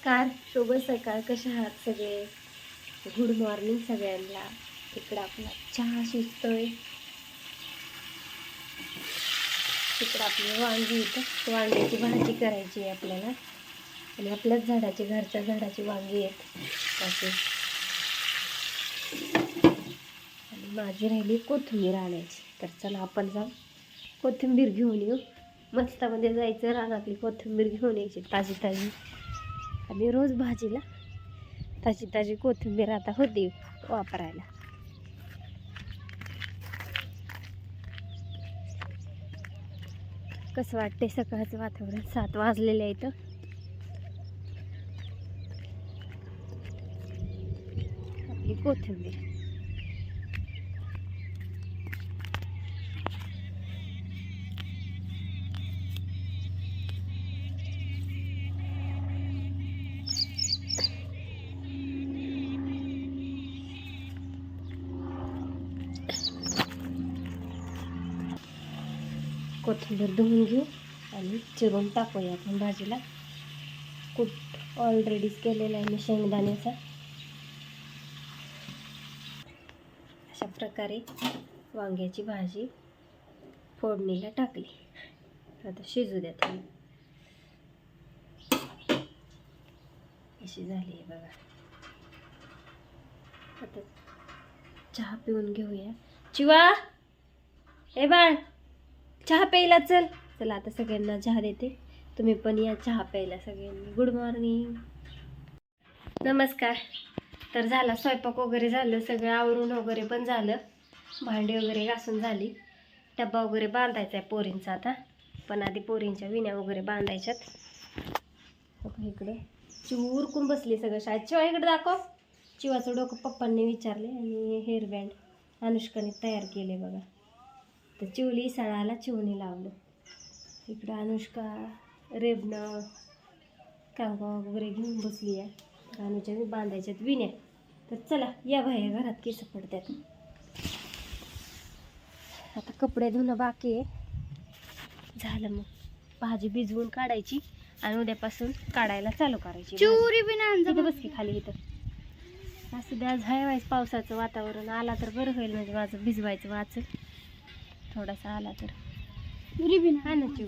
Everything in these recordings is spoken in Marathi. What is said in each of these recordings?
नमस्कार, शुभ सकाळ. कशा आहात सगळे? गुड मॉर्निंग सगळ्यांना. इकडं आपला चहा शिजतोय. इकडं आपली वांगी येतं, वांग्याची भाजी करायची आहे आपल्याला. आणि आपल्याच झाडाची, घरच्या झाडाची वांगी आहेत असे. आणि माझी राहिली कोथिंबीर आणायची. तर चला आपण जाऊ कोथिंबीर घेऊन येऊ. मस्तामध्ये जायचं, रानातली कोथिंबीर घेऊन यायची ताजी ताजी. आणि रोज भाजीला ताजी ताजी कोथिंबीर आता होती वापरायला. कसं वाटते सकाळचं वातावरण? 7 वाजलेले आहेत. आपली कोथिंबीर कोथिंबीर धुवून घेऊ आणि चिरून टाकूया आपण भाजीला. कूट ऑलरेडीच केलेला आहे मी शेंगदाण्याचा. अशा प्रकारे वांग्याची भाजी फोडणीला टाकली. आता शिजू द्या थोडी. अशी झाली आहे बघा. आता चहा पिऊन घेऊया. चिवा, हे बाळ, चहा प्यायला चल. चला आता सगळ्यांना चहा देते. तुम्ही पण या चहा प्यायला सगळ्यांनी. गुड मॉर्निंग, नमस्कार. तर झाला स्वयंपाक वगैरे झालं, सगळं आवरून वगैरे पण झालं. भांडी वगैरे घासून झाली. डब्बा वगैरे बांधायचा आहे पोरींचा आता. पण आधी पोरींच्या विण्या वगैरे बांधायच्यात. इकडे चिव उरकून बसली सगळं शाळेत. चिवा इकडे दाखव. चिवाचं डोकं पप्पांनी विचारले आणि हेअरबँड अनुष्काने तयार केले बघा. तर चिवली इसळाला चिवणी लावलं. इकडं अनुष्का रेबणं कांगा वगैरे घेऊन बसली आहे. अनुच्या मी बांधायच्यात विण्या. तर चला या बाहेर, घरात केस पडतात. आता कपडे धुणं बाकी आहे. झालं मग भाजी भिजवून काढायची आणि उद्यापासून काढायला चालू करायची. चुरी बिना बस की खाली इथं. असं द्या झायवायच. पावसाचं वातावरण आला तर बरं होईल, म्हणजे माझं भिजवायचं वाचेल. थोडासा आला तर हा ना चिव.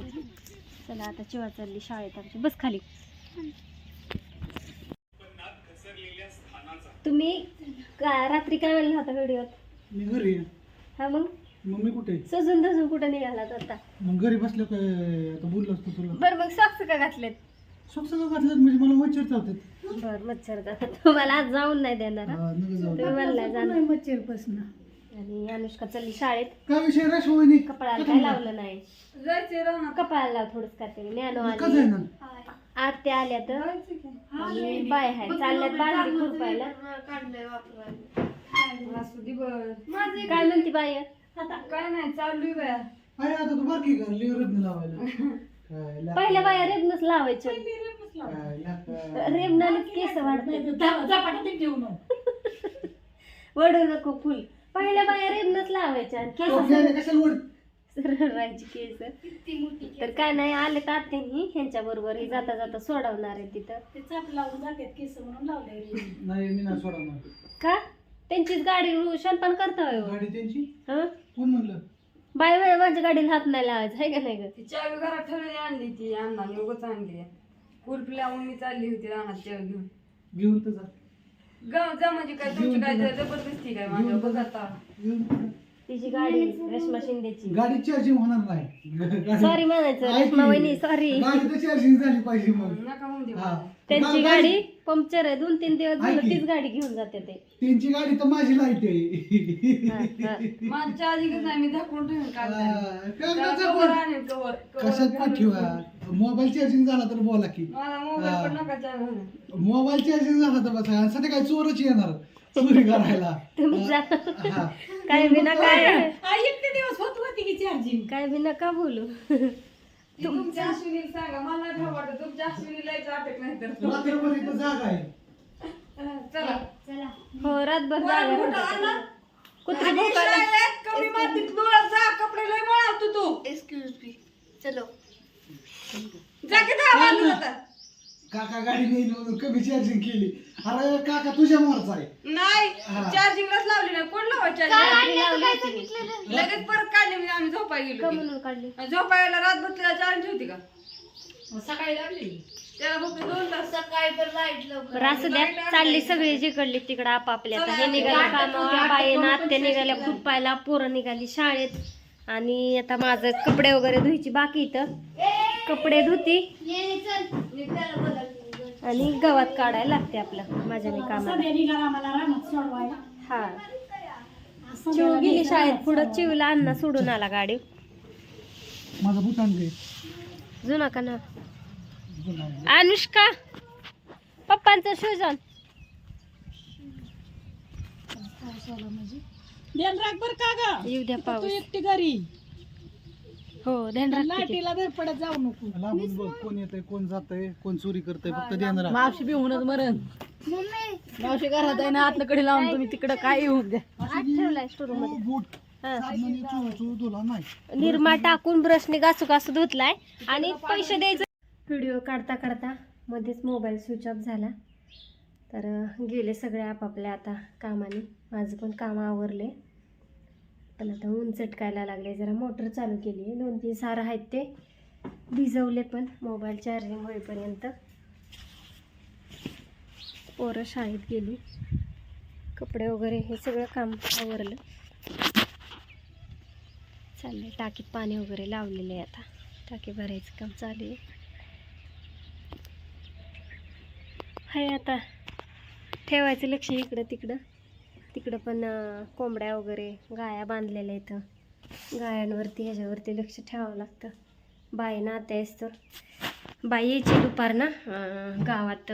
चला आता चिवा चालली शाळेत आमची. बस खाली. तुम्ही रात्री काय म्हणला होता व्हिडिओत? मी घरी. हा मग मम्मी कुठे? सजून धजून कुठं निघालात आता? मग घरी बसलो काय? आता बोललो असतो तुला. बरं मग सॉक्स का घातलेत? सॉक्स घातलेत म्हणजे मला मच्छर चावतात. बरं मच्छर जातात. तुम्हाला आज जाऊन नाही देणार हा? तुम्ही म्हणलाय जाणार. मच्छर बसणं. आणि अनुष्का चालली शाळेत. काय विषय रश होईनी? कपड्याला काय लावलं नाही. कपड्याला लाव थोडंच करते. ज्ञानो आली, आत्या आल्या तर आणि बाय आहे चालल्यात बांधली खुरपायला. काय म्हणते बाय? काय नाही चालू बाया. अरे आता तू बारकी का रेबन लावायला? पहिल्या बाया रेबनच लावायचं. रेबनानेच केस वडू नको फुल. पहिल्या बाया रेबनच लावायच्या आणि केस राहायची केस. तर काय नाही आले का आत्यांनी ह्यांच्या बरोबर हे जाता जाता सोडवणार आहे तिथं. ते चाप लावून जातात केस म्हणून लावले. नाही मी ना सोडवणार. का? त्यांचीच गाडी शानपान करता गाडी त्यांची? हं? कोण म्हणलं? बाय माझ्या गाडीला हात नाही लावायचा आहे का नाही ग? ती चावी घरात ठेवली आणली ती अण्णाने उगाच आणली. कुल्फ लावून मी चालली होती रानात चावी घेऊन. घेऊन तर जा. जा म्हणजे काय तुमची काय जबरदस्ती काय माझ्या बघ आता. तिची गाडी रेश्मा शिंदेची. गाडी चार्जिंग होणार नाही. सॉरी म्हणायचं रेश्मा वहिनी, सॉरी. गाडी तर चार्जिंग झाली पाहिजे मग. नका होऊन दे. त्यांची गाडी पंक्चर आहे. 2-3 दिवस झालं तीच गाडी घेऊन जाते ते. त्यांची गाडी तर माझी लाईट आहे. माझ्या आधी नाही मी दाखवून ठेवून कशात पाठवा? मोबाईल चार्जिंग झाला तर बोला की. मला मोबाईल पण नका चालू. मोबाईल चार्जिंग झाला तर बसा. सध्या काय चोरच येणार चोरी करायला. काय बिना काय एक दिवस होती की चार्जिंग. काय बिना का बोलू. तुमच्या अश्विनी सांगा मला नाही वाटत तुमच्या अश्विनीला अटक नाही तर. रात्रभर इथं जागा आहे. चला हो रातभर जागा. कुत्री कमी मातीत डोळा जा. कपडे लय मळावतो तू. Excuse me. चलो जा की धावा आता. काका गाडी नेईल म्हणून कमी चार्जिंग केली. अरे काका तुझ्या मोरचा आहे. नाही हा. चार्जिंगलाच लावली नाही. कोण लावाय चार्जिंग? लगेच परत काढली मी. आम्ही झोपाय गेलो का की. म्हणून काढली? झोपायला रातभर तिला चार्ज ठेवती का? सकाळी लावली त्याला फक्त 2 तास. सकाळी पण लाईट लवकर बरं असू द्या, चालली सगळी जिकडली तिकडं आपापल्या. आता हे निघाले कामावर, बाई आत्या निघाल्या फुटपायला, पोरं निघाली शाळेत आणि आता माझं कपडे वगैरे धुयची बाकी. इथं कपडे धुती आणि गवत काढायला लागते आपलं माझ्या मी कामाला. हा चिव गेली शाळेत, पुढं चिवला अण्णा सोडून आला गाडी. माझा बुट आणले. जुना का ना अनुष्का पप्पांचं शूज आण. ध्यान राख बर का ग येऊ द्या तू पाऊस. एकटी घरी हो ध्यान राखते की. लाटीला जर पडत जाऊ नको. लांबून बघ कोण येतंय, कोण जातंय, कोण चोरी करतंय, फक्त ध्यान राख. मावशी बिहूनच मरण. मावशी घरात आहे ना, आतनं कडे लावून तुम्ही तिकडं काय येऊन द्या. आत ठेवलाय स्टोर तो मध्ये. बूट हा. साबणाने चोळून धुला नाही. निरमा टाकून ब्रशने घासू घासू धुतलाय आणि पैसे द्यायचं. व्हिडिओ काढता काढता मध्येच मोबाईल स्विच ऑफ झाला. तर गेले सगळे आपापल्या आता कामाने. माझं पण काम आवरले, पण आता ऊन चटकायला लागले. जरा मोटर चालू केली आहे. 2-3 सार आहेत ते भिजवले, पण मोबाईल चार्जिंग होईपर्यंत. पोरं शाळेत गेली, कपडे वगैरे हे सगळं काम आवरलं. चाललंय टाकीत पाणी वगैरे लावलेलं आहे. आता टाकी भरायचं काम चालू आहे. हाय आता ठेवायचं लक्ष इकडं तिकडं. तिकडं पण कोंबड्या वगैरे गाया बांधलेल्या इथं. गायांवरती ह्याच्यावरती लक्ष ठेवावं लागतं. बाई ना आता तर बाई यायची दुपार ना गावात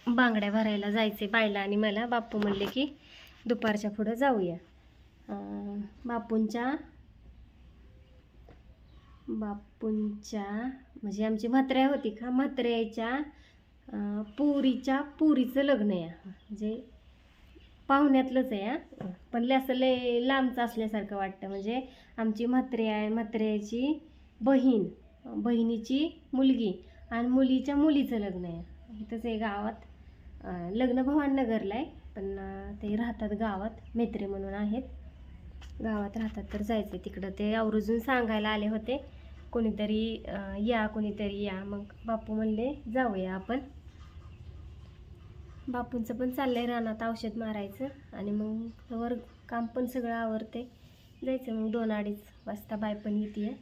बांगड्या भरायला जायचे बाईला आणि मला. बापू म्हणले की दुपारच्या पुढं जाऊया. बापूंच्या म्हणजे आमची म्हात्र्या होती का, म्हात्र्याच्या पुरीचं लग्न आहे. म्हणजे पाहुण्यातलंच आहे हा, पण असं लय लांबचं असल्यासारखं वाटतं. म्हणजे आमची म्हात्र्या आहे, म्हात्र्याची बहिणीची मुलगी आणि मुलीच्या मुलीचं लग्न आहे. इथंच आहे गावात. लग्न भवाननगरला आहे, पण ते राहतात गावात. मेत्रे म्हणून आहेत, गावात राहतात. तर जायचं आहे तिकडं. ते आवर्जून सांगायला आले होते कोणीतरी कोणीतरी या. मग बापू म्हणले जाऊया आपण. बापूंचं पण चाललंय रानात औषध मारायचं आणि मग वर काम पण सगळं आवरते. जायचं मग 2-2:30 वाजता. बाय पण येते.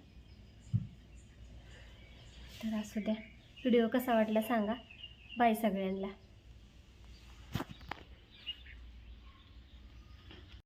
तर असू द्या. व्हिडिओ कसा वाटला सांगा. बाय सगळ्यांना.